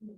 When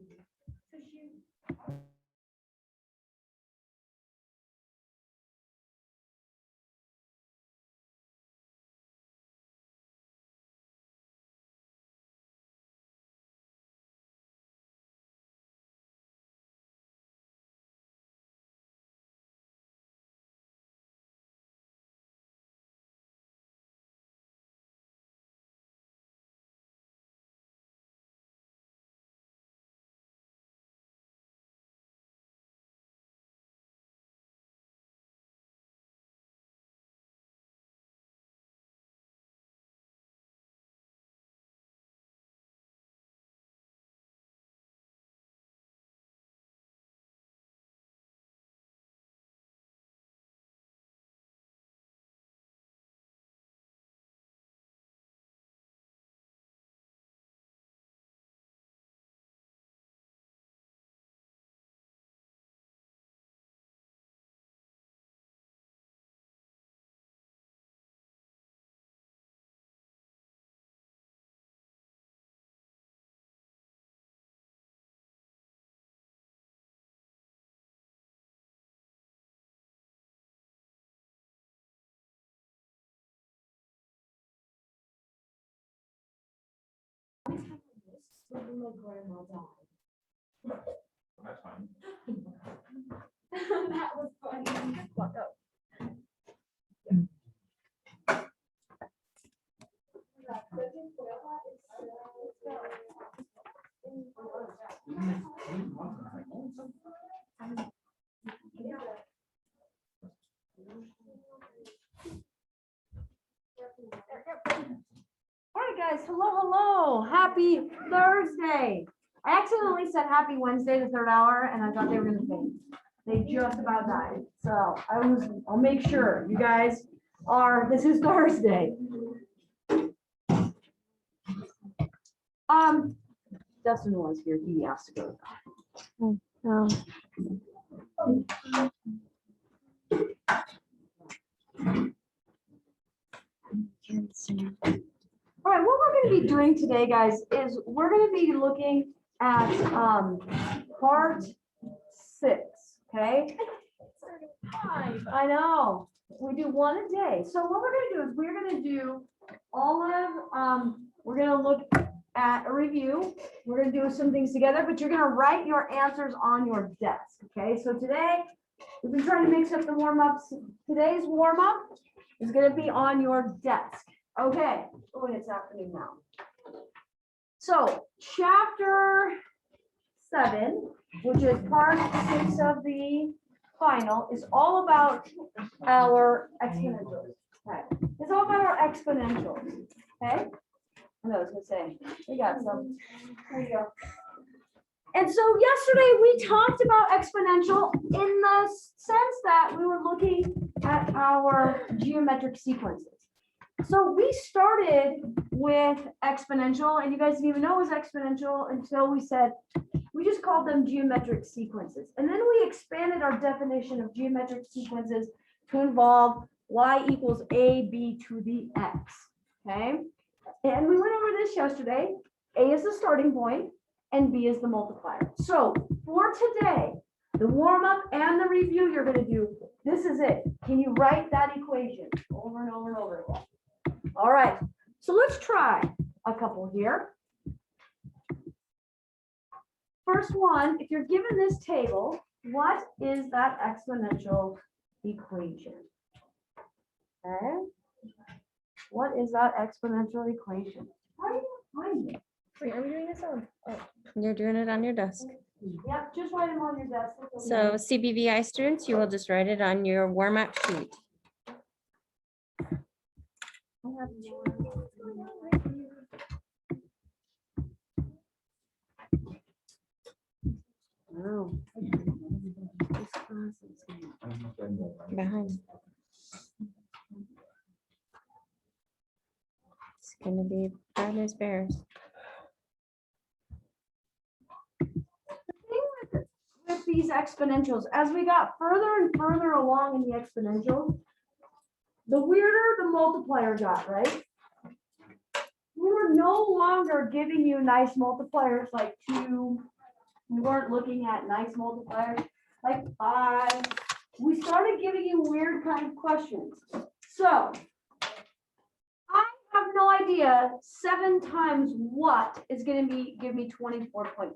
my grandma died. That's fine. That was funny. Fuck up. All right, guys. Hello. Happy Thursday. I accidentally said happy Wednesday, the third hour, and I thought they were gonna faint. They just about died. So I'll make sure you guys this is Thursday. Dustin was here. He asked to go. All right, what we're going to be doing today, guys, is we're going to be looking at part 6. Okay. I know. We do one a day. So what we're going to do is we're going to do we're going to look at a review. We're going to do some things together, but you're going to write your answers on your desk. Okay. So today we've been trying to mix up the warm-ups. Today's warm-up is going to be on your desk. Okay. Oh, and it's afternoon now. So chapter 7, which is part 6 of the final, is all about our exponentials. Okay. It's all about our exponentials. Okay. I know I was gonna say, we got some. There you go. And so yesterday we talked about exponential in the sense that we were looking at our geometric sequences. So we started with exponential, and you guys didn't even know it was exponential until we just called them geometric sequences. And then we expanded our definition of geometric sequences to involve y equals ab to the x. Okay. And we went over this yesterday. A is the starting point and b is the multiplier. So for today, the warm-up and the review you're going to do, this is it. Can you write that equation over and over and over again? All right, so let's try a couple here. First one, if you're given this table, what is that exponential equation? Okay. What is that exponential equation? How do you find it? Wait, are we doing this on? Oh, you're doing it on your desk. Yep, just write them on your desk. So CBVI students, you will just write it on your warm-up sheet. Oh. Behind. It's gonna be bad news bears. With these exponentials, as we got further and further along in the exponential, the weirder the multiplier got, right? We were no longer giving you nice multipliers like 2 We weren't looking at nice multipliers like 5. We started giving you weird kind of questions. So I have no idea 7 times what is going to be give me 24.5.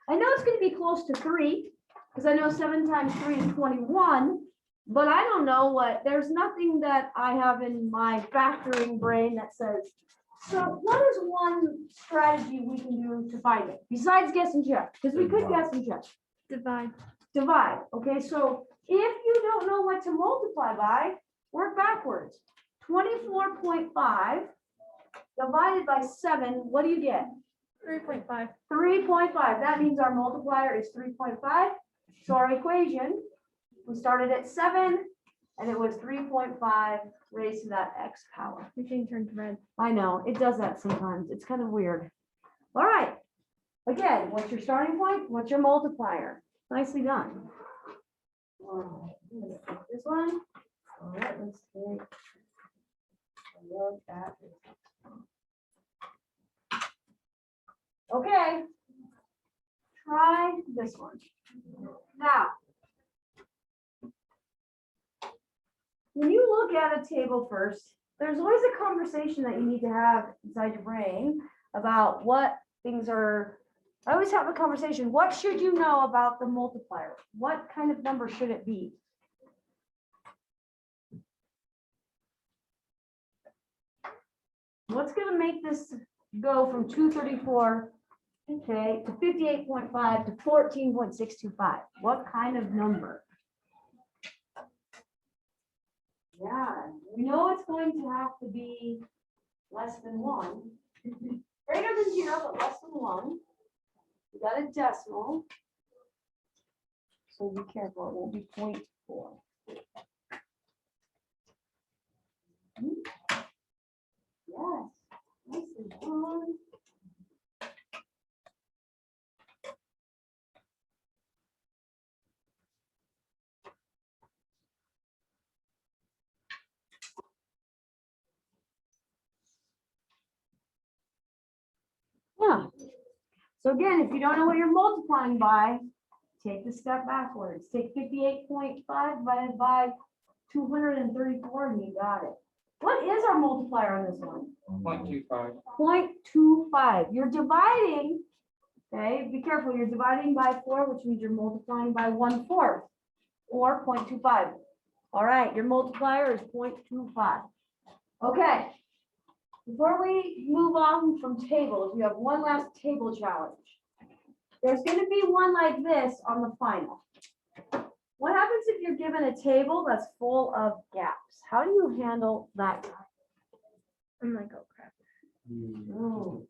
I know it's going to be close to 3 because I know 7 times 3 is 21, but I don't know what, there's nothing that I have in my factoring brain that says, so what is one strategy we can do to find it besides guess and check? Because we could guess and check. Divide. Divide. Okay, so if you don't know what to multiply by, work backwards. 24.5 divided by 7, what do you get? 3.5. 3.5. That means our multiplier is 3.5. So our equation, we started at 7 and it was 3.5 raised to that x power. Everything turned red. I know, it does that sometimes. It's kind of weird. All right. Again, what's your starting point? What's your multiplier? Nicely done. This one. All right, let's take a look at this. Okay. Try this one. Now, when you look at a table first, there's always a conversation that you need to have inside your brain about what things are. I always have a conversation. What should you know about the multiplier? What kind of number should it be? What's going to make this go from 234, okay, to 58.5 to 14.625? What kind of number? Yeah, we know it's going to have to be less than 1. Greater than 0, but less than 1. We got a decimal. So be careful, it won't be 0.4. Yes, nicely done. Yeah. So again, if you don't know what you're multiplying by, take the step backwards. Take 58.5 divided by 234 and you got it. What is our multiplier on this one? 0.25. 0.25. You're dividing, okay, be careful, you're dividing by 4, which means you're multiplying by 1/4 or 0.25. All right, your multiplier is 0.25. Okay. Before we move on from tables, we have one last table challenge. There's going to be one like this on the final. What happens if you're given a table that's full of gaps? How do you handle that guy? I'm like, oh crap. Oh.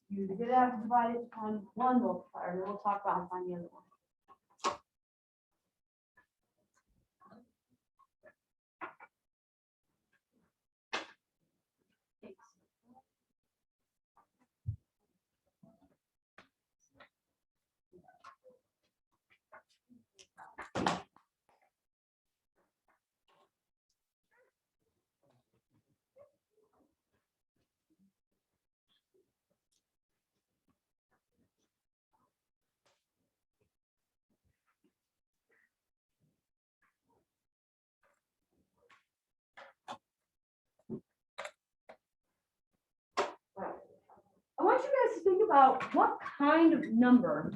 You're going to have to divide it on one multiplier, and then we'll talk about how to find the other one. I want you guys to think about what kind of number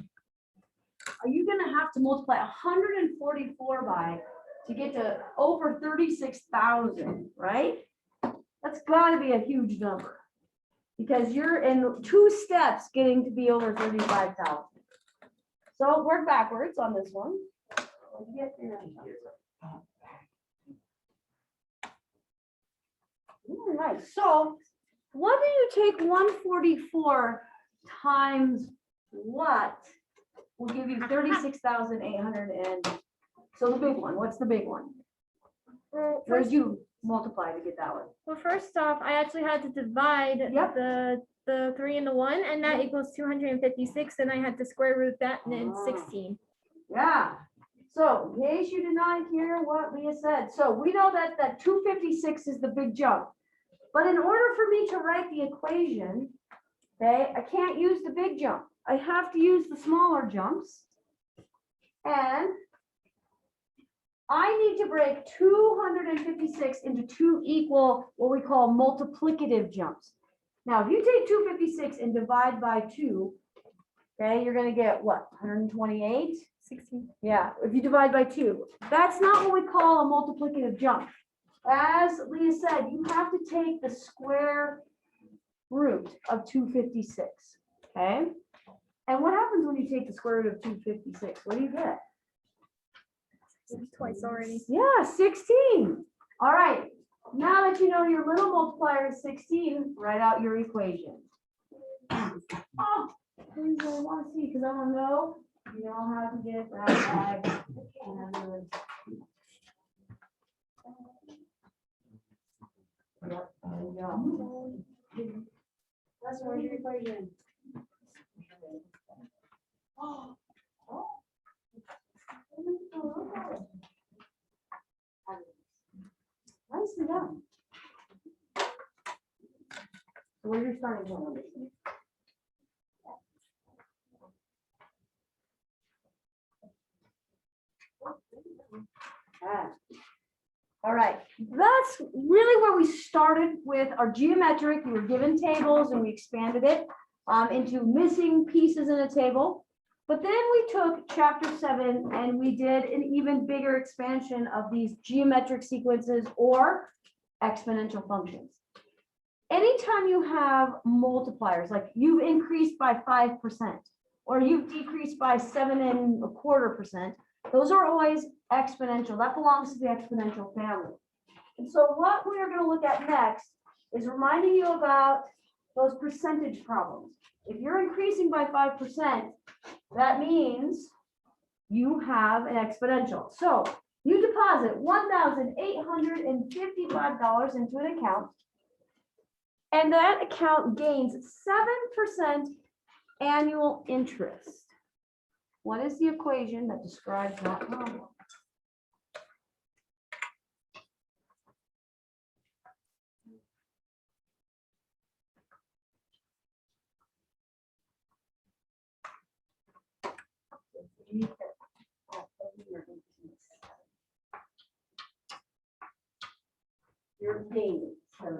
are you going to have to multiply 144 by to get to over 36,000, right? That's got to be a huge number because you're in 2 steps getting to be over 35,000. So work backwards on this one. Ooh, nice. So what do you take 144 times what will give you 36,800 and so the big one, what's the big one? Well, Where'd first, you multiply to get that one? well, first off, I actually had to divide Yep. the 3 and the 1, and that equals 256, and I had to square root that, and it's Ah. 16. Yeah. So in case you did not hear what Leah said, so we know that that 256 is the big jump. But in order for me to write the equation, okay, I can't use the big jump. I have to use the smaller jumps. And I need to break 256 into two equal, what we call multiplicative jumps. Now, if you take 256 and divide by 2, okay, you're going to get what, 128? 16. Yeah, if you divide by 2. That's not what we call a multiplicative jump. As Leah said, you have to take the square root of 256, okay? And what happens when you take the square root of 256? What do you get? Twice already. Yeah, 16. All right. Now that you know your little multiplier is 16, write out your equation. Oh, please, I want to see because I want to know you know how to get that bag. Yep, there you go. That's where's your equation. Oh. Nicely done. So where's your starting point? All right, that's really where we started with our geometric. We were given tables and we expanded it into missing pieces in a table. But then we took chapter 7 and we did an even bigger expansion of these geometric sequences or exponential functions. Anytime you have multipliers, like you've increased by 5% or you've decreased by 7.25%, those are always exponential. That belongs to the exponential family. And so what we are going to look at next is reminding you about those percentage problems. If you're increasing by 5%, that means you have an exponential. So you deposit $1,855 into an account, and that account gains 7% annual interest. What is the equation that describes that problem? You're gaining 7%.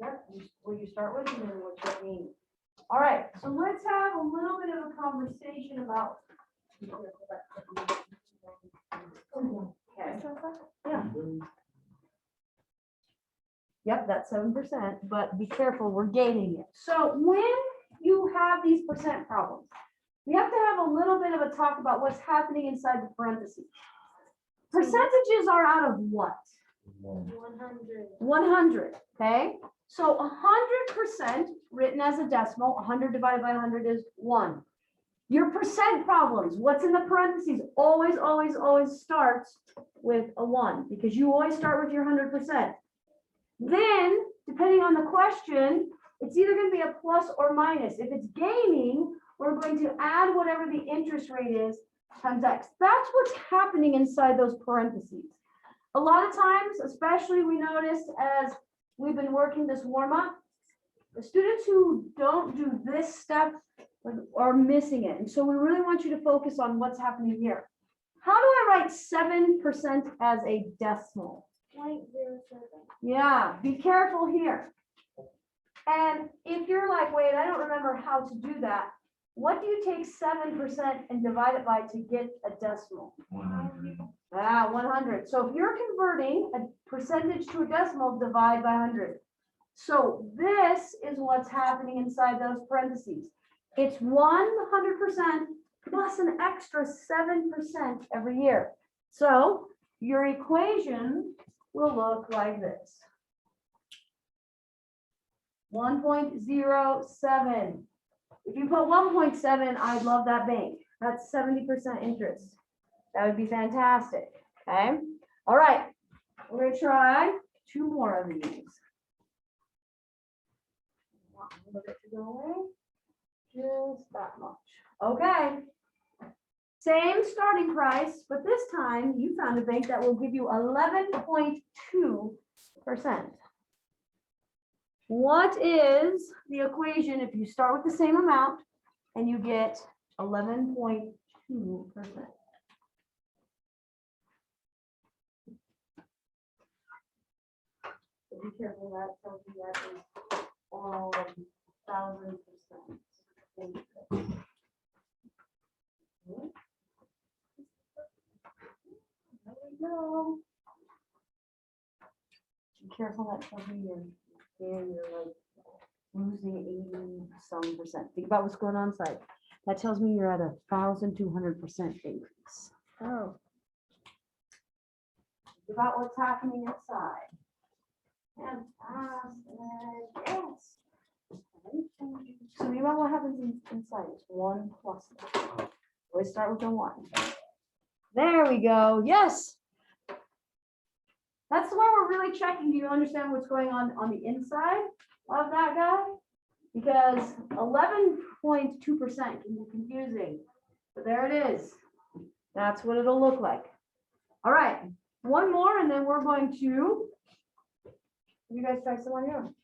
Yeah, what you start with and then what you're gaining. All right, so let's have a little bit of a conversation about. Okay. Yeah. Yep, that's 7%, but be careful, we're gaining it. So when you have these percent problems, we have to have a little bit of a talk about what's happening inside the parentheses. Percentages are out of what? 100. 100, okay? So 100% written as a decimal, 100 divided by 100 is 1. Your percent problems, what's in the parentheses, always, always, always starts with a 1 because you always start with your 100%. Then, depending on the question, it's either going to be a plus or minus. If it's gaining, we're going to add whatever the interest rate is times X. That's what's happening inside those parentheses. A lot of times, especially we noticed as we've been working this warm up, the students who don't do this step are missing it. And so we really want you to focus on what's happening here. How do I write 7% as a decimal? 0.07. Yeah, be careful here. And if you're like, wait, I don't remember how to do that. What do you take 7% and divide it by to get a decimal? 100. 100. So if you're converting a percentage to a decimal, divide by 100. So this is what's happening inside those parentheses. It's 100% plus an extra 7% every year. So your equation will look like this. 1.07. If you put 1.7, I'd love that bank. That's 70% interest. That would be fantastic. Okay. All right. We're going to try 2 more of these. Look at you go away. Just that much. Okay. Same starting price, but this time you found a bank that will give you 11.2%. What is the equation if you start with the same amount and you get 11.2%? Be careful, that tells you that is all 1,000%. There we go. Be careful, that tells you you're like losing 80-some%. Think about what's going on inside. That tells me you're at 1,200% increase. Oh, Think about what's happening inside. Yes. So you know what happens inside? It's 1 plus. Always start with a 1. There we go. Yes. That's where we're really checking. Do you understand what's going on the inside of that guy? Because 11.2% can be confusing. But there it is. That's what it'll look like. All right. One more, and then we're going to. You guys try some on your own.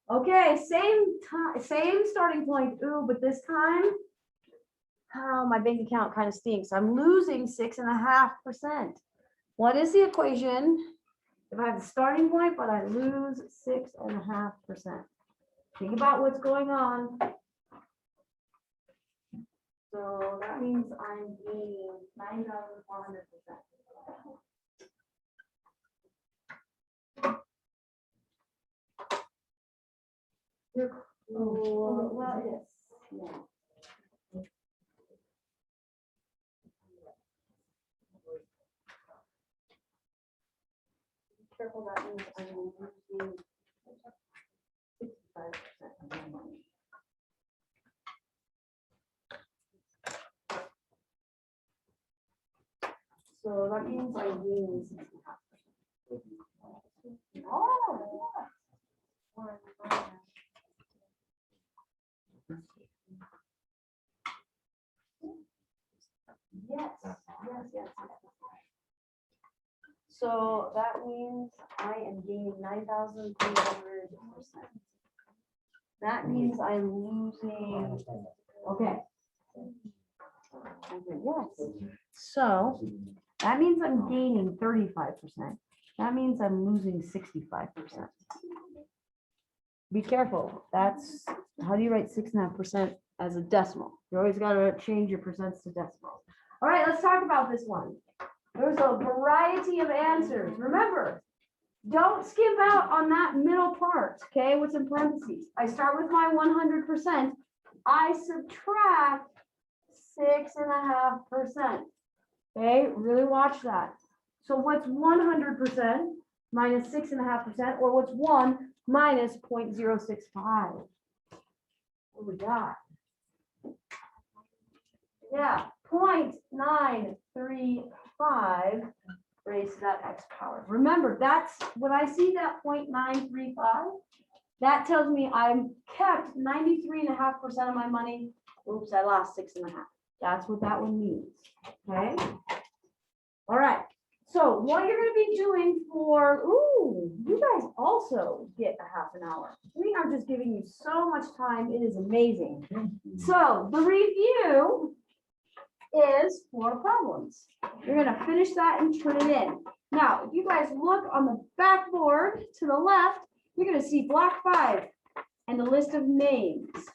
Okay, same starting point. Ooh, but this time, oh, my bank account kind of stinks. I'm losing 6.5%. What is the equation? If I have the starting point, but I lose 6.5%. Think about what's going on. So that means I'm gaining 9,400%. Oh, well, yes. Yeah. Be careful, that means I'm losing 65% of my money. So that means I'm gaining 65%. Oh. Yes. So that means I am gaining 9,300%. That means I'm losing. Okay. Yes. So that means I'm gaining 35%. That means I'm losing 65%. Be careful. That's how do you write 6.5% as a decimal? You always got to change your percents to decimals. All right, let's talk about this one. There's a variety of answers. Remember, don't skip out on that middle part, okay? What's in parentheses? I start with my 100%. I subtract 6.5%. Okay, really watch that. So what's 100% minus 6.5%, or what's 1 minus 0.065? What we got? Yeah, 0.935 raised to that x power. Remember, that's when I see that 0.935, that tells me I'm kept 93.5% of my money. Oops, I lost 6.5. That's what that one means. Okay. All right. So what you're going to be doing for, you guys also get a half an hour. We are just giving you so much time. It is amazing. So the review is 4 problems. You're going to finish that and turn it in. Now, if you guys look on the backboard to the left, you're going to see block 5 and the list of names.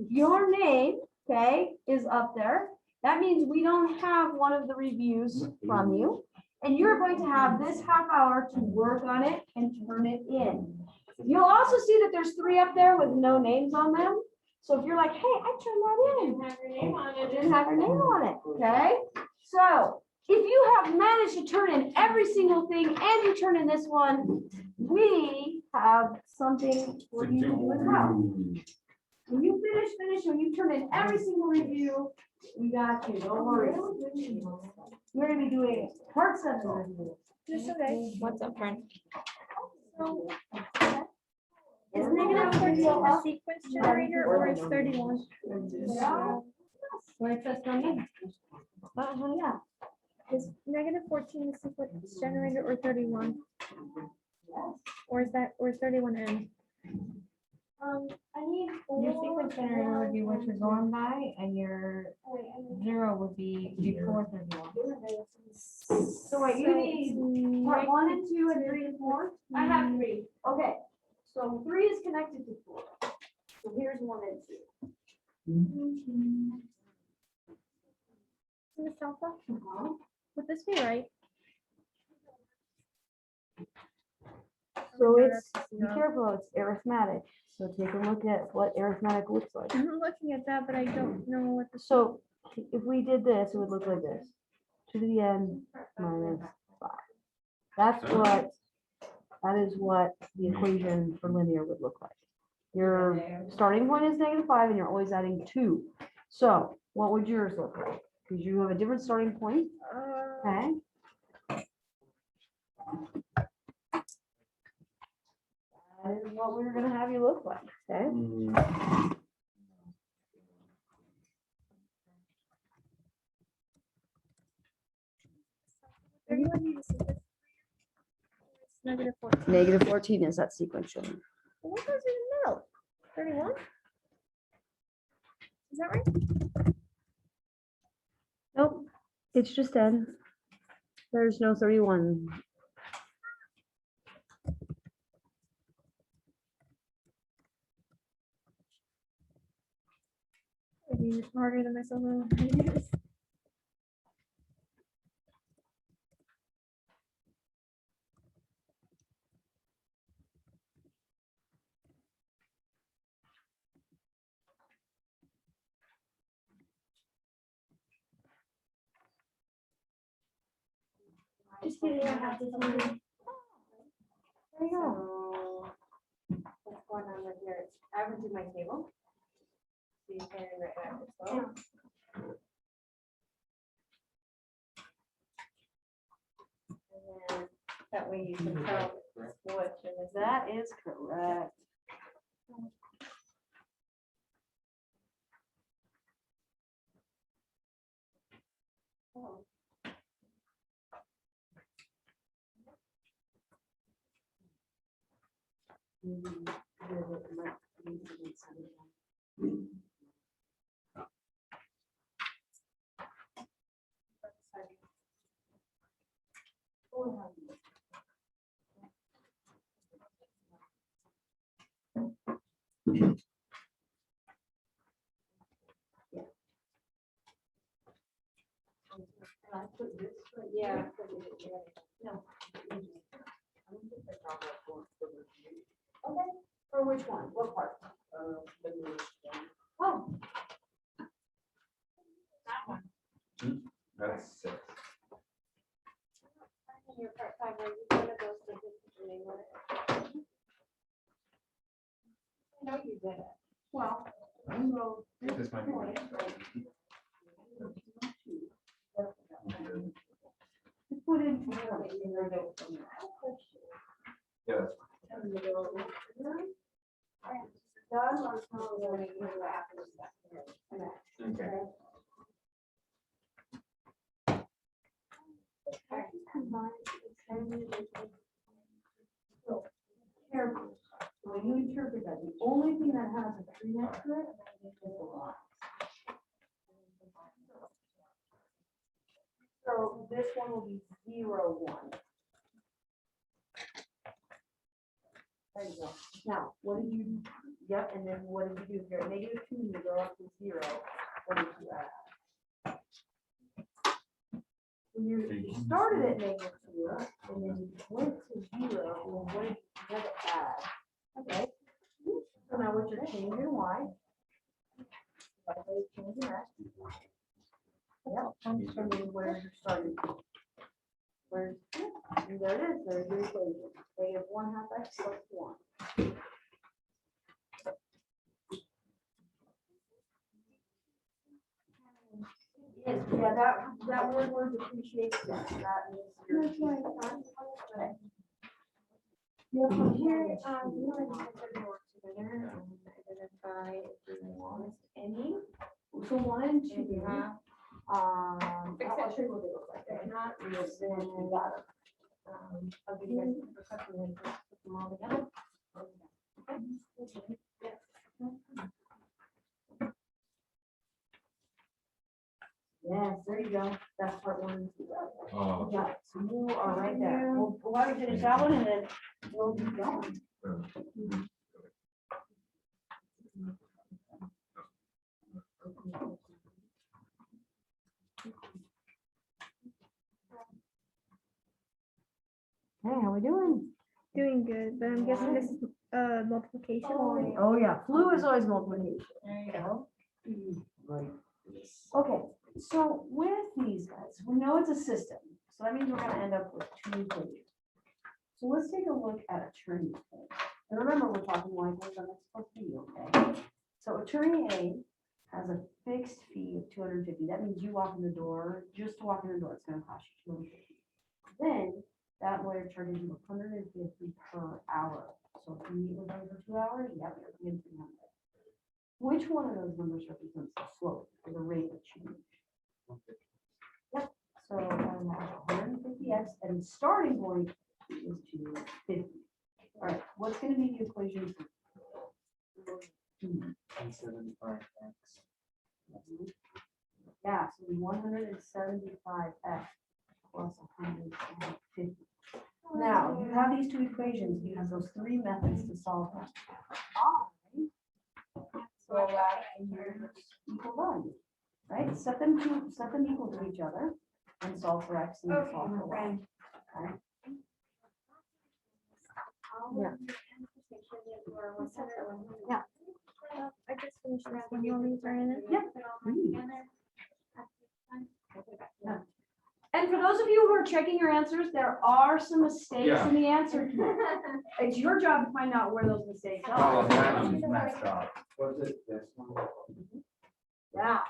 Your name, okay, is up there. That means we don't have one of the reviews from you. And you're going to have this half hour to work on it and turn it in. You'll also see that there's 3 up there with no names on them. So if you're like, hey, I turned that in. Didn't have your name on it. Didn't have your name on it. Okay. So if you have managed to turn in every single thing and you turn in this one, we have something for you to do as well. When you finish, when you turn in every single review, we got you. Don't worry. We're going to be doing part 7 review. What's up, friend? Is -14 a sequence generator or is 31? Do I trust my name? Yeah. Is -14 the sequence generator or 31? Or is 31 end? I need. Your sequence generator would be what you're going by, and your zero would be before 31. So wait, you need part 1 and 2 and 3 and 4? I have 3. Okay, so 3 is connected to 4. So here's 1 and 2. Miss Alpha? Would this be right? So it's, be careful, it's arithmetic. So take a look at what arithmetic looks like. I'm looking at that, but I don't know what the. So if we did this, it would look like this. 2 to the n minus 5. That is what the equation for linear would look like. Your starting point is -5 and you're always adding 2. So what would yours look like? Because you have a different starting point, okay? That is what we're gonna have you look like, okay? 31 be the sequence? It's -14. -14 is that sequential. Well, what goes in the middle? 31? Is that right? Nope, it's just n. There's no 31. I'm being smarter than myself. Just kidding, I have this one. There you go. What's going on right here? I went to my table. So you can right back as well. And then that way you can tell what it is. That is correct. Yeah. Okay, for which one? What part? Oh, That's 6. Your part 5, are you one of those that didn't really want it? I know you did it. well. I'm gonna- This might be. Just put in. Yeah, okay. Careful. When you interpret that, the only thing that has a 3 next to it is the line. So this one will be 0, 1. There you go. Now, what did you, yep, and then what did you do? You're at -2, you go up to 0. What did you add? When you started at -2, and then you went to 0, well, what did you have to add? Okay. So now what you're changing, why? Why are you changing that? Yep, and then where's your starting? Where's, and there it is, there's your equation. -1/2 x plus 1. Yes, yeah, that word depreciation, that means you're. Here, you want to put the work together and identify if you want any So 1 and 2. Fix I'll it. show you what they look like. They're not real. I'll give you guys a couple and put them all together. Yes, there you go. That's part 1. Oh. Yeah, so you are right there. We'll let me finish that one and then we'll be going. Hey, how we doing? Doing good, but I'm guessing this is multiplication. Oh, yeah, flu is always multiplication. There you go. Okay, so with these guys, we know it's a system, so that means we're gonna end up with 2 equations. So let's take a look at attorney A. And remember, we're talking like we're gonna supposed to be, okay? So attorney A has a fixed fee of 250. That means you walk in the door, just to walk in the door, it's gonna cost you 250. Then that lawyer charges you 150 per hour. So if you meet with them for 2 hours, yeah, you're paying 300. Which one of those numbers represents the slope or the rate of change? Yep, so I have 150x and the starting point is 250. All right, what's gonna be the equation? for- 175x. Yeah, so 175x plus 150. Now, you have these 2 equations, you have those 3 methods to solve them. So that equal value, right? Set them equal to each other and solve for x and solve for y. Okay? Yeah. Yeah. I just finished this one. You want me to turn it in? Yep. And for those of you who are checking your answers, there are some mistakes in the answer key. It's your job to find out where those mistakes Oh, are. that was messed up. Was it this one? Yeah.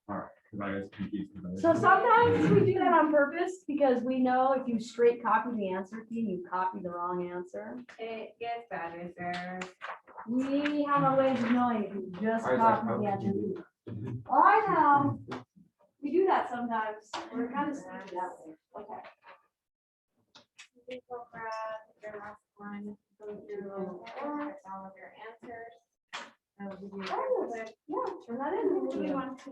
All right, because I was confused. 'cause I was- So sometimes we do that on purpose because we know if you straight copy the answer key, you copy the wrong answer. It gets better, sir. We have our ways of knowing if you just I was like, copy how the could answer you key. do that? Oh, I know. We do that sometimes. We're kind of sneaky that way. Okay. You go grab your last one, go through all of your answers. I will give you a Oh, quick- yeah, turn that in. Do you want to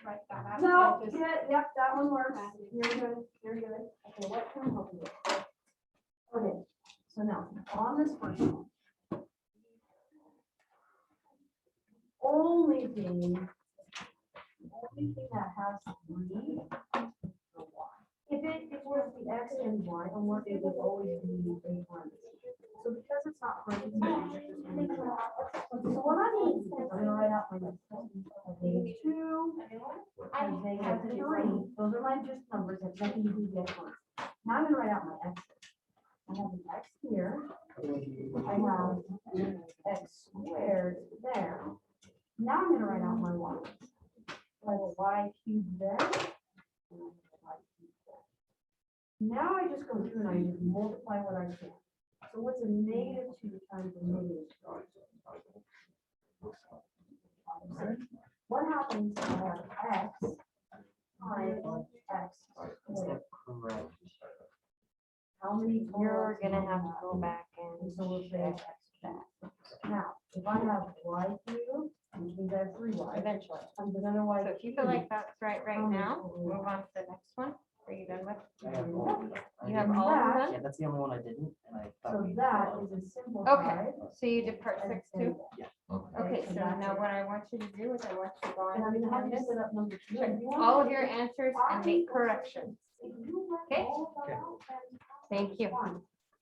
write that out? No, Just- yep, that one works. You're good, you're good. Okay, what can I help you with? Okay, so now, on this first one. Only thing that has 3 or y. If it was the x and y, almost it would always be a parenthesis. So because it's not parentheses, it's just so what I need is I'm gonna write out my next one. Page 2. And negative 3, those are my just numbers, that's nothing to do with the x one. Now I'm gonna write out my x. I have an x here. I have x squared there. Now I'm gonna write out my y. I have a y cubed there. And I have a y cubed there. Now I just go through and I just multiply what I can. So what's a negative 2 times a negative 2? What happens if I have x times x squared? How many? You're gonna have to go back And and. so we'll say x back. Now, if I have y cubed, which means I have 3y. Eventually. Times another y. So if you feel like that's right now, move on to the next one. Are you done with? You have all of them? Yeah, that's the only one I didn't, and I thought. So we- that is a simplified. So you did part 6 too? Okay, so that's now it. what I want you to do is I want you to go And I'm on gonna have you Canvas, set up number 2. check If you want all of to- your answers and make corrections. Okay? Okay. Thank you.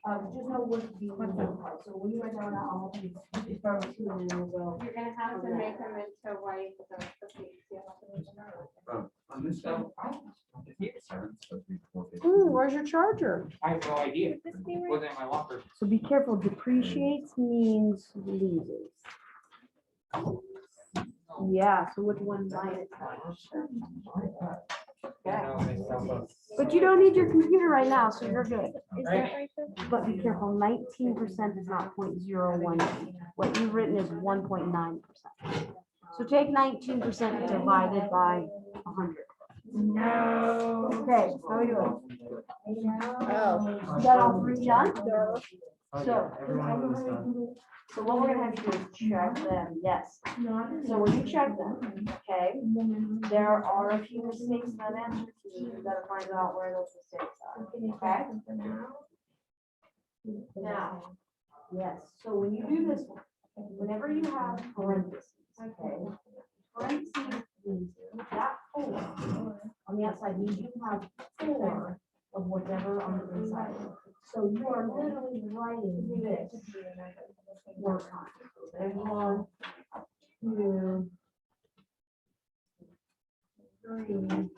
Just know what to do. So when you write down, I'll help you start with 2 and then we'll go. You're gonna have to make them into white. So you have to make them out. On this one, it's supposed to be 450. Where's your charger? I have no idea. Would this be right? Was in my locker. So be careful, depreciates means loses. Yeah, so which one might it? But you don't need your computer right now, so you're good. Is that right? Though? But be careful, 19% is not 0.01. What you've written is 1.9%. So take 19% divided by 100. No. Okay, how are we doing? Oh. You got all three done? Oh, So- yeah, everyone was done. So what we're gonna have to do is check them, yes. So when you check them, okay, there are a few mistakes in that answer key. You gotta find out where those mistakes are, okay? Now, yes, so when you do this one, whenever you have parentheses, okay? Parentheses means that 4 on the outside means you have 4 of whatever on the inside. So you are literally writing this work on. There's 1, 2, 3.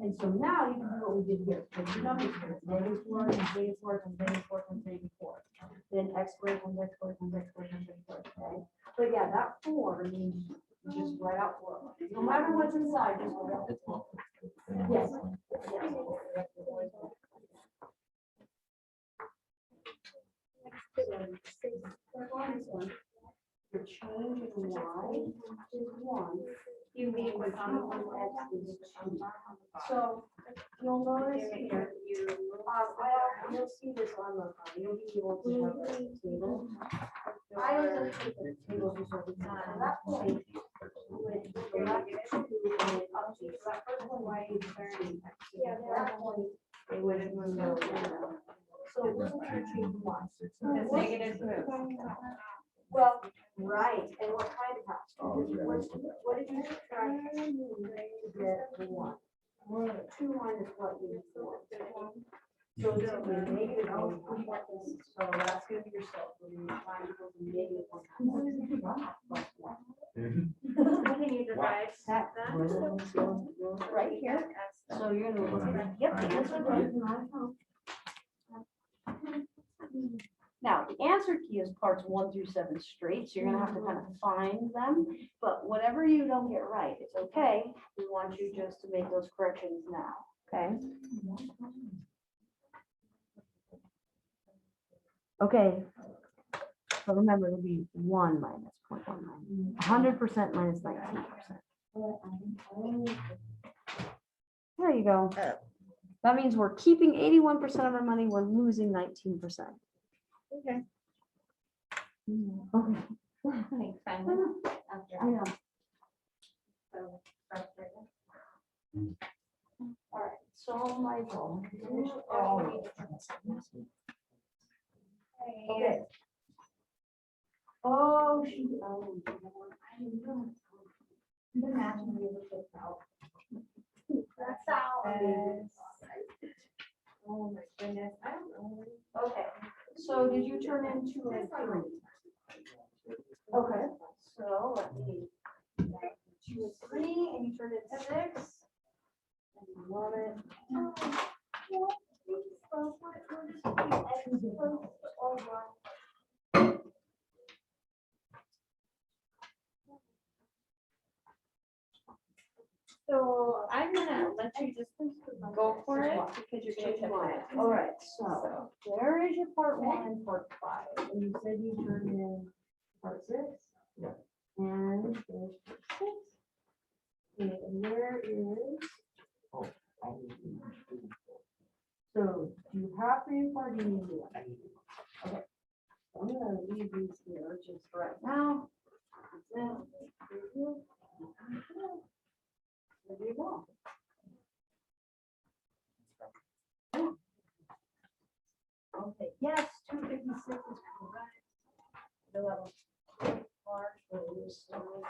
And so now you can do what we did here. So the numbers here, -4 and -4 and -4 and -4. Then x squared and x squared and x squared and x squared, okay? But yeah, that 4 means you just write out 4. No matter what's inside, just write out. It's all- Yes. The change in y is 1. You mean with X is 2. So you'll notice here, you'll see this on the, you'll be able to have the table. I always have to put the table just so we can, at that point, when you're not gonna do it up to, so that first one, why you turn? Yeah, at that point, they would have moved over. So what's your change in y? It's negative 2. Well, right, and what kind of house? Oh, yeah. What did you subtract to get the 1? 2 minus what you get 4. So it's gonna be negative 1. So that's gonna be your slope. We're gonna find equals to negative 1. Can you divide That that? right here. So you're gonna look at, yep, the answer right. Now, the answer key is parts 1 through 7 straight, so you're gonna have to kind of find them, but whatever you don't get right, it's okay. We want you just to make those corrections now, okay? Okay. So remember, it'll be 1 minus 0.19, 100% minus 19%. There you go. That means we're keeping 81% of our money, we're losing 19%. Okay. Okay. Thanks, Simon. After. I know. So, frustrated. All right, so Michael. finish all of it. Okay. Oh, she, oh. I didn't know. Imagine we ever took out. That's how. Oh my goodness, I don't know. Okay, so did you turn into a 3? Okay, so let me. 2 is 3, and you turned into 6. And you love it. So I'm gonna let you just go for it because you're gonna tip it. All right, so there is your part 1 and part 5, and you said you turned in part 6? Yeah. And there's part 6. And where is, so do you have 3 and 4, do you need to do it? Okay. So I'm gonna leave these here just for right now. That's it. There you go. Okay, yes, 256 is correct. The level. Large, but it is still-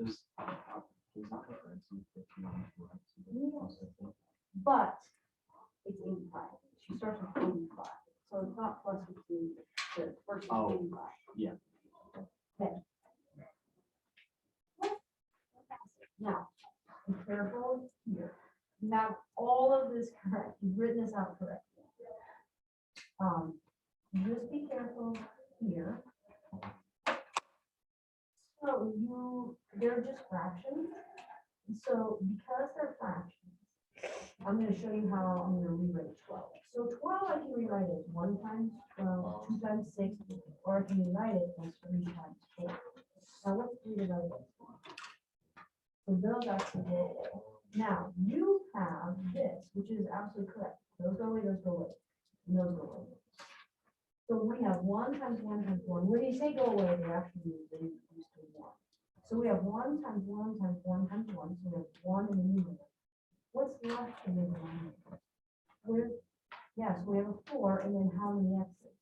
Just, there's not difference in 51 to X, but also- But it's 85. She starts with 85. So it's not plus 15, the first is Oh. 85. Yeah. Okay. Now, be careful here. You have all of this correct. You've written this out correctly. Just be careful here. So they're just fractions. So because they're fractions, I'm gonna show you how I'm gonna rewrite 12. So 12, I can rewrite as 1 times 12, 2 times 6, or I can rewrite it as 3 times 4. Now, what's 3 divided by 4? So those actually go away. Now, you have this, which is absolutely correct. Those go away, those go away, and those go away. So we have 1 times 1 times 1. When you say go away, they actually they used to 1. So we have 1 times 1 times 1 times 1. So we have 1 in the numerator. What's left in the denominator? Yes, we have a 4, and then how many x's?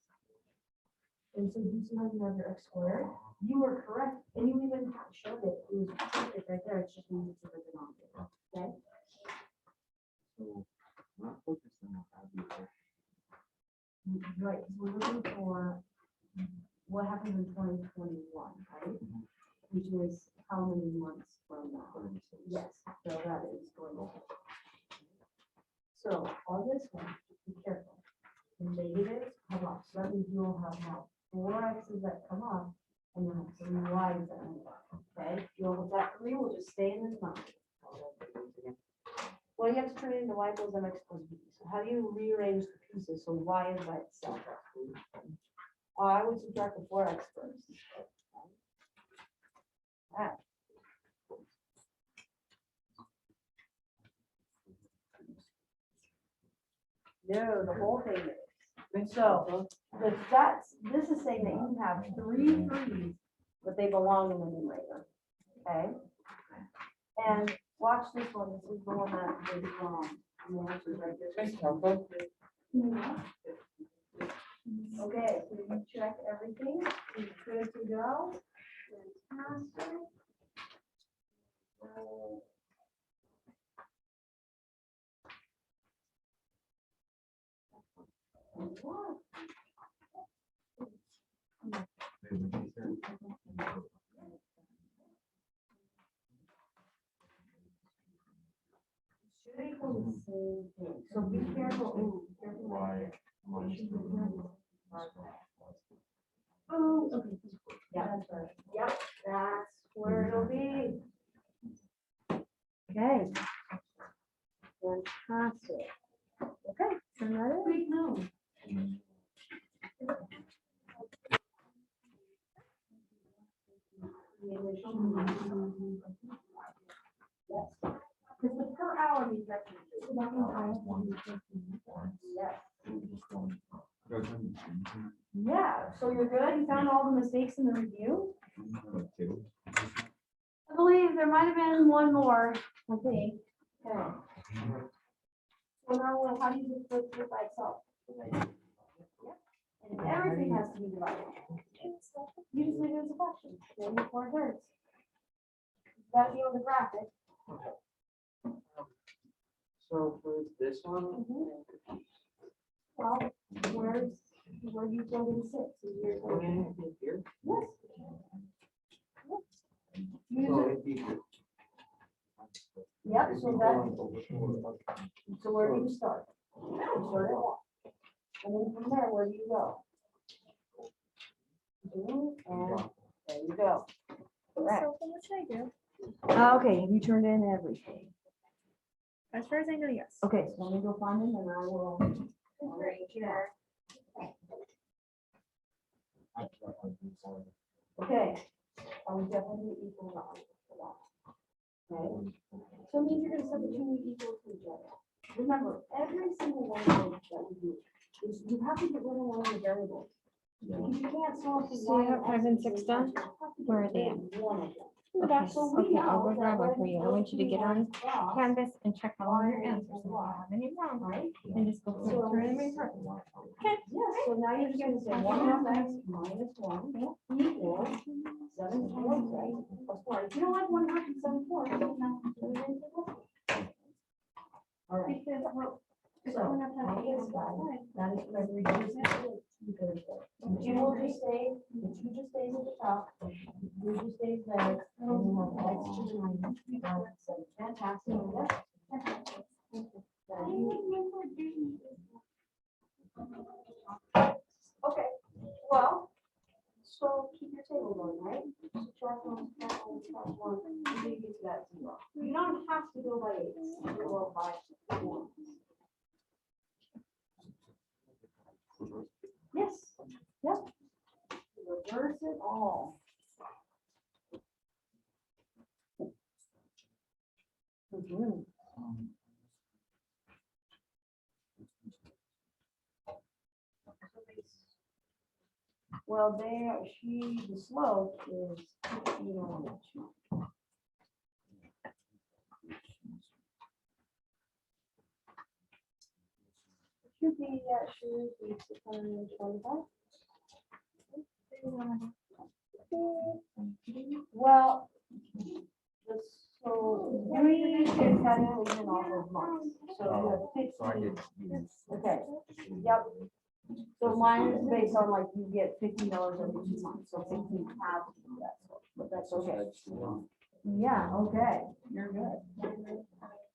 And so do you see how you have your x squared? You were correct, and you even showed it. It was perfect right there. It's just we need to the denominator. Okay. So not focusing on average. Right, because we're looking for what happens in 2021, right? Which is how many months from now? Yes, so that is going on. So on this one, be careful. The negatives come up, so that means you'll have now 4 x's that come up, and then 3 y's that move up, okay? You'll, that 3 will just stay in this number. Well, you have to turn it into y equals mx plus b. So how do you rearrange the pieces so y is by itself? I would subtract the 4x first. Ah. No, the whole thing is. So this is saying that you have 3 3's, but they belong in the numerator. Okay? And watch this one. This is the one that is wrong. And the answer is right there. Okay, so you check everything. It's good to go. Fantastic. Should equal the same thing. So be careful. Ooh, be careful. Why? Oh, okay. Yeah, that's right. Yep, that's where it'll be. Okay. Fantastic. Okay, turn that in. Wait, no. Yes. Because the per hour means that. Yes. Yeah, so you're good? You found all the mistakes in the review? I believe there might have been one more, I think. Okay. So now, how do you just put it by itself? And everything has to be divided. You just leave it as a fraction, then 4/3. That'd be on the graphic. So for this one, Well, where you go in 6? Is your- going in here, Yes. so it'd be Yep, so where do you start? You start at 1. And then from there, where do you go? And there you go. Correct. So what should I do? Okay, have you turned in everything? As far as I know, yes. Okay, so let me go find them and I will. Right here. Okay, I would definitely be equal on for that. Okay, so it means you're gonna substitute equal to each other. Remember, every single one of those that we do, is you have to get rid of one of the variables. Because you can't solve for So you y have 5 and 6 done? Where are they at? One of them. Okay, So we okay, I'll know go that grab one for when you. I want you to get on cross, Canvas and check all your answers. If you have any wrong, right? then just go through it and record. Okay. Yes, so now you're just gonna say 1/2 x minus 1 equals 7/4, right? Plus 4. If you don't like 1/2 7/4, then all right. So, on this side, that is for reducing it. The 2 will just stay, the 2 just stays at the top, the 3 just stays there, and then we'll have x to the minus. So fantastic. Okay, well, So keep your table going, right? So chart one, until you get to that zero. You don't have to go by eights, you can go by ones. Yes, yep. Reverse it all. Mhm. Well, the slope is 15 on each. Should be 625. Well, so 3 is calculated off of months, so you have So I 15. get. Okay, yep. So mine is based on like you get $50 every 2 months, so 15 half of that, but that's okay. Yeah, okay, you're good. Yeah.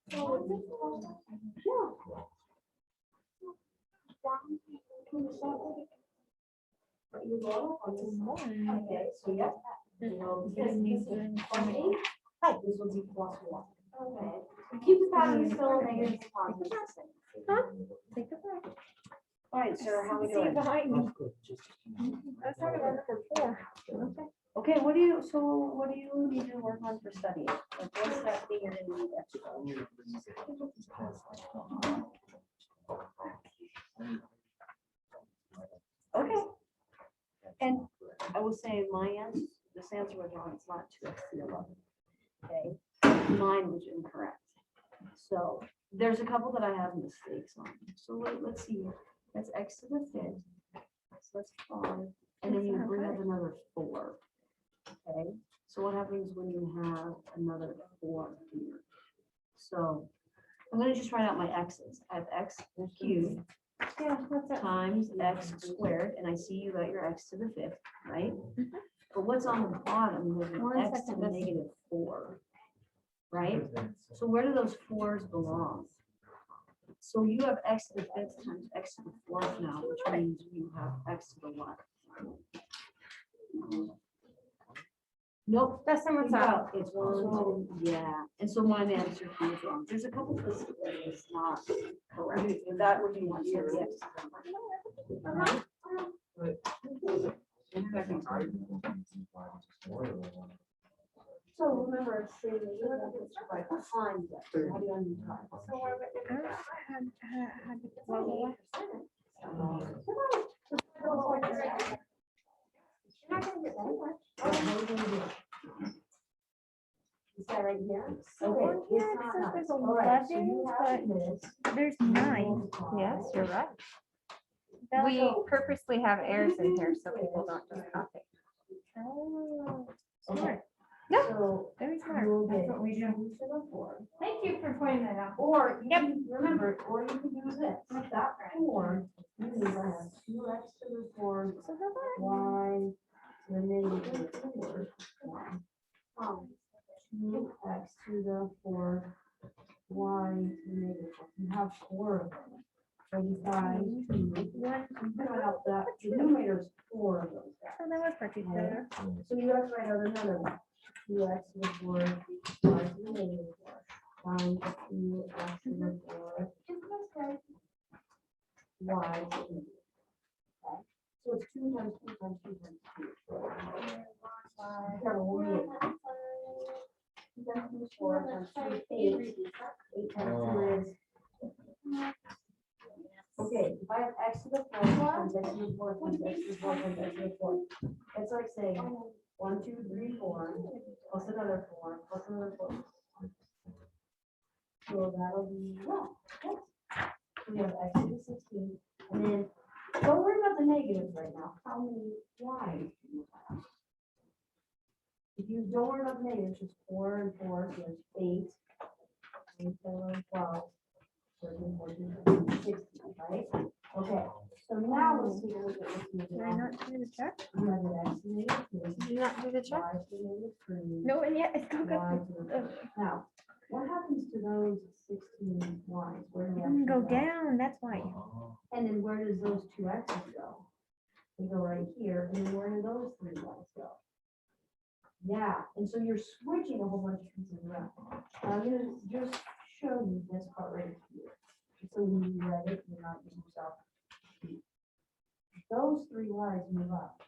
Okay, so yep. You know, because these are from 8, right, this will be +1. Okay. You keep the pattern still negative positive. Take a breath. All right, Sarah, how we See you doing? behind me. I was talking about number 4. Okay, what do you need to work on for studying? Like what's that thing you're gonna need extra? Okay. And I will say my answer, this answer was wrong, it's not 2x to the 11. Okay, mine was incorrect. So there's a couple that I have mistakes on. So let's see, that's x to the 5th. So that's 5, and then you bring up another 4. Okay, so what happens when you have another 4 here? So I'm gonna just write out my x's. I have x cubed Yeah, what's that? times x squared, and I see you got your x to the 5th, right? But what's on the bottom, you have an One x to second, the let's- -4, right? So where do those 4s belong? So you have x to the 5th times x to the 4th now, which means you have x to the what? Nope. That's someone's out. It's 1, 2, yeah, and so my answer here is wrong. There's a couple places where it's not correct, and that would be one. So the x to the So remember, it's saying that you have to write behind that. How do you undo time? Had to plug away. Is that right here? So Okay, on here, it's it not says nice. there's All right, so 11, you have this. There's 9. Yes, you're right. That's We all- purposely have errors in here so people don't just copy. Oh, Okay. Yeah. So very smart. you'll That's get what we do. 2 to the 4. Thank you for pointing that out. Or you can, remember, or you can do this. That 4, you need to have 2x to the 4, So how about y to the -4. Times 2x to the 4, y to the -4. You have 4 of them. So you find 2. one? You can write out that, the numerator is 4 of those guys. Oh, that was pretty clear. So you have to write out another one. 2x to the 4, y to the -4. Times 2x to the 4, y to the -4. Okay. So it's 2 times 2 times 2 times 2. Here, we'll read it. 2 times 2 is 4 times 2 is 8. 8 times 2 is. Okay, if I have x to the 4 times x to the 4 times x to the 4 times x to the 4, it's like saying 1, 2, 3, 4, plus another 4, plus another 4. So that'll be, well, yes. We have x to the 16, and then, don't worry about the negatives right now. How many y's do you have? If you don't worry about the negatives, just 4 and 4, so there's 8, and 7 and 12. 13, 14, 15, 16, right? Okay, so now let's take a look at what's Did I moving. not do the check? You have an x to the -2, Did you not do the check? y to the -3, No, and yet it's still y got. to the. Now, what happens to those 16 y's? Where do they Go actually down, that's why. And then where does those 2 x's go? They go right here, and then where do those 3 go? Yeah, and so you're switching a whole bunch of pieces around. I'm gonna just show you this part right here. So when you read it, you're not using yourself. Those three Y's move up.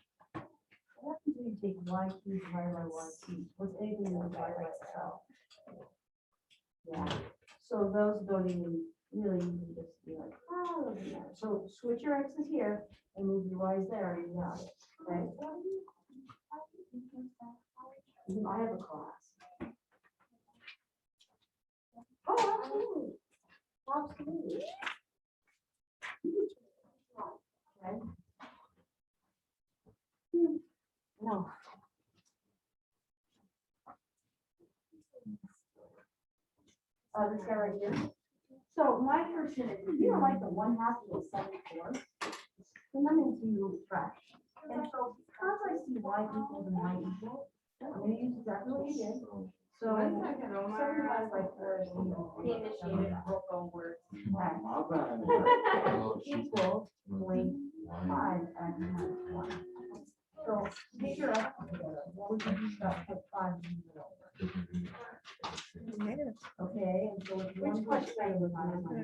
What happens when you take Y cubed divided by Y cubed? What's anything that divided by itself? Yeah, so those don't even really, you can just be like, oh, doesn't matter. So switch your X's here and move your Y's there, and you got it, right? I have a class. Oh, absolutely. Absolutely. Okay. No. This guy right here. So my question is, if you don't like the 1/2 of the 7/4, then that means you trash. And so because I see y equals and y equals, I'm gonna use exactly what you did. So 7 divided by 4 is He initiated vocal words. My bad. equals 0.5 x minus 1. So take your x together. What would you do about put 5 and move it over? Negative. Okay, and so it's one plus seven with minus one.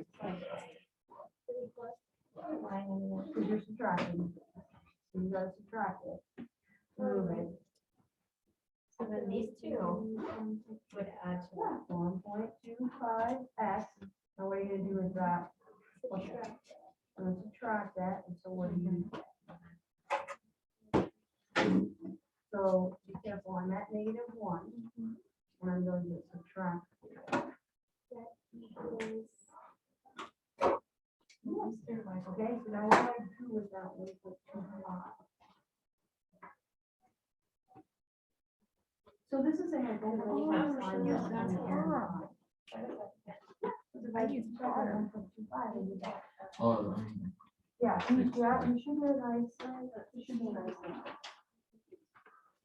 Because you're subtracting. So you gotta subtract it. Move it. So then these two would add to that. 1.25 x. Now what are you gonna do with that? I'm gonna subtract that, and so what do you get? So be careful on that -1. And I'm going to subtract. Okay, so now what do I do with that 1.25? So this is a hypothetical line that's on the line. So if I use 1.25 and do that. Oh, Yeah, you should be a nice, you should be a nice.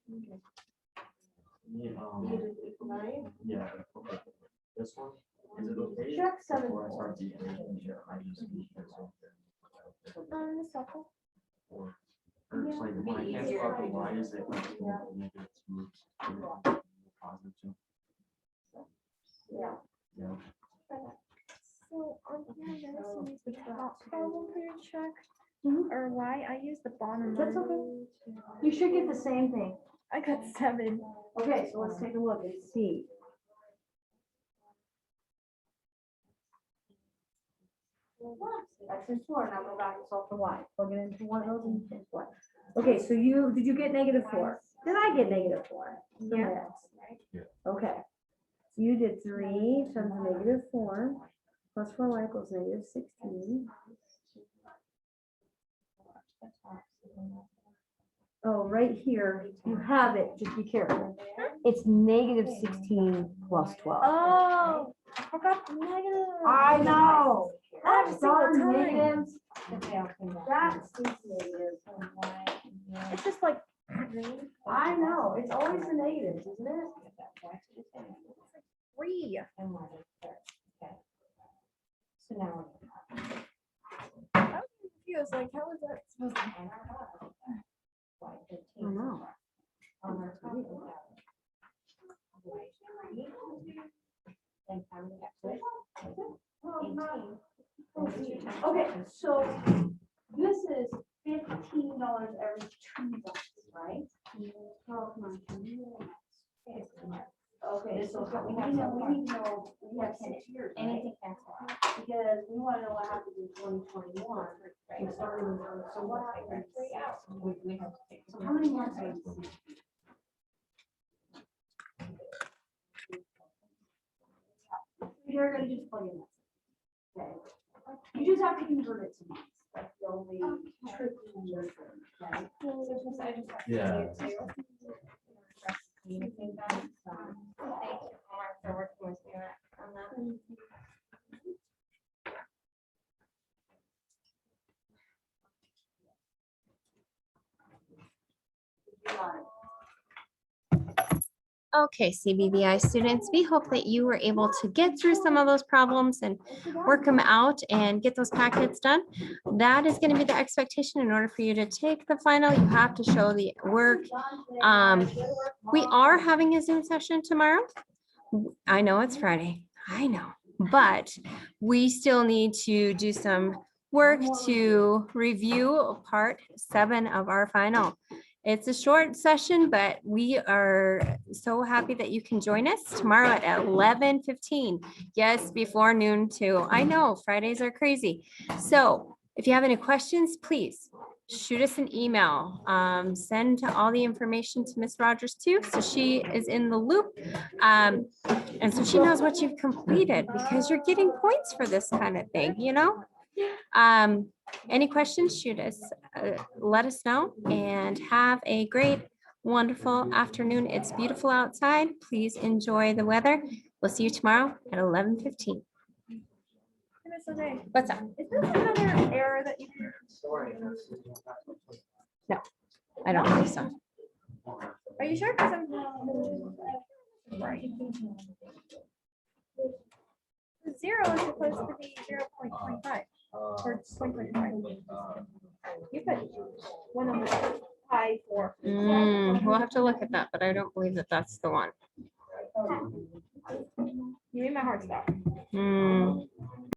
yeah, yeah, okay. This one, is it okay? Check 7. Before I start the animation, I just keep this on there. The circle. Or it's like when I cancel out the y, is it like Yeah. negative two, positive two? Yeah. Yeah. So on here, I noticed you use the top column for your check. Mhm. Or why I use the bottom That's one. okay. You should get the same thing. I got 7. Okay, so let's take a look and see. X is 4, now go back and solve for y. Plug it into one of those and it's what? Okay, so did you get -4? Did I get -4? Yeah. Yeah. Okay. So you did 3 times -4 plus 4y equals -16. Oh, right here, you have it, just be careful. It's -16 plus 12. Oh, I forgot the negative. I know. Every single Darn time. negatives. That's negative. It's just like, I know, it's always the negatives, isn't it? 3. So now. I was confused, like, how is that supposed to happen? I know. Okay, so this is $15 every 2 bucks, right? Oh, come on. Okay, so we need to know, we have 6 years, right? Anything cancel out. Because we want to know what happened in 2021. And starting with, so what happened? We have to take. So how many months are you? You're gonna just plug in this. Okay. You just have to convert it to months. That's the only trick you learn, okay? Yeah. Thank you, Omar, for working with me on that. You got it. Okay, CBVI students, we hope that you were able to get through some of those problems and work them out and get those packets done. That is going to be the expectation. In order for you to take the final, you have to show the work. We are having a Zoom session tomorrow. I know it's Friday, I know, but we still need to do some work to review part 7 of our final. It's a short session, but we are so happy that you can join us tomorrow at 11:15. Yes, before noon too. I know Fridays are crazy. So if you have any questions, please shoot us an email. Send all the information to Miss Rogers too, so she is in the loop. And so she knows what you've completed because you're getting points for this kind of thing, you know? Any questions, shoot us, let us know, and have a great, wonderful afternoon. It's beautiful outside. Please enjoy the weather. We'll see you tomorrow at 11:15. Miss O'Day, What's up? is this another error that you? I don't think so. Are you sure? 'Cause I'm. Right. The 0 is supposed to be 0.25 or 0.25. You put one on the high for. We'll have to look at that, but I don't believe that that's the one. You made my heart stop. Hmm.